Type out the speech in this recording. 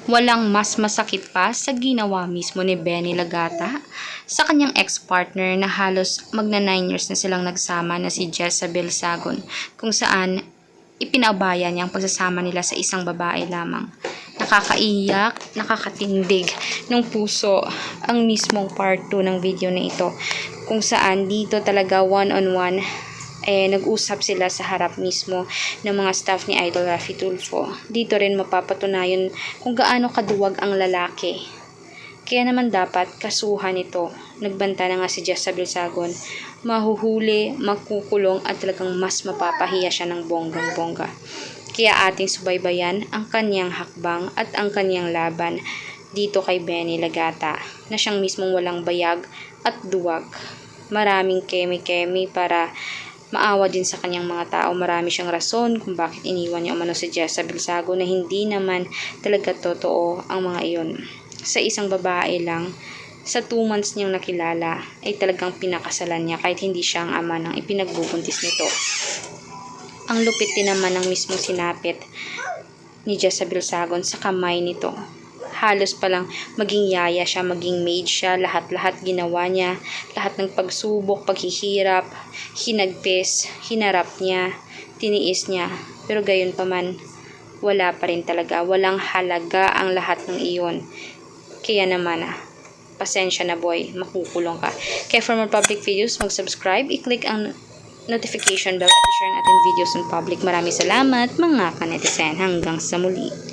Walang mas masakit pa sa ginawa mismo ni Benny Lagata sa kanyang ex-partner na halos magna 9 years na silang nagsama na si Jezabel Sagon, kung saan ipinabaya niya ang pagsasama nila sa isang babae lamang. Nakakaiyak, nakakatindig ng puso ang mismong part 2 ng video na ito, kung saan dito talaga one-on-one nag-usap sila sa harap mismo ng mga staff ni Idol Raffy Tulfo. Dito rin mapapatunayan kung gaano kaduwag ang lalaki. Kaya naman dapat kasuhan ito. Nagbanta na nga si Jezabel Sagon. Mahuhuli, makukulong at talagang mas mapapahiya siya ng bonggang-bongga. Kaya ating subaybayan ang kanyang hakbang at ang kanyang laban dito kay Benny Lagata na siyang mismong walang bayag at duwag. Maraming kemi-kemi para maawa din sa kanyang mga tao. Marami siyang rason kung bakit iniwan niya umano si Jezabel Sagon na hindi naman talaga totoo ang mga iyon. Sa isang babae lang, sa 2 months niyang nakilala, ay talagang pinakasalan niya kahit hindi siya ang ama ng ipinagbubuntis nito. Ang lupit din naman ng mismong sinapit ni Jezabel Sagon sa kamay nito. Halos palang maging yaya siya, maging maid siya, lahat-lahat ginawa niya, lahat ng pagsubok, paghihirap, hinagpis, hinarap niya, tiniis niya. Pero gayon pa man, wala pa rin talaga, walang halaga ang lahat ng iyon. Kaya naman, pasensya na boy, makukulong ka. Kaya for more public videos, mag-subscribe, i-click ang notification bell at i-share natin videos on public. Maraming salamat mga kanetizen. Hanggang sa muli.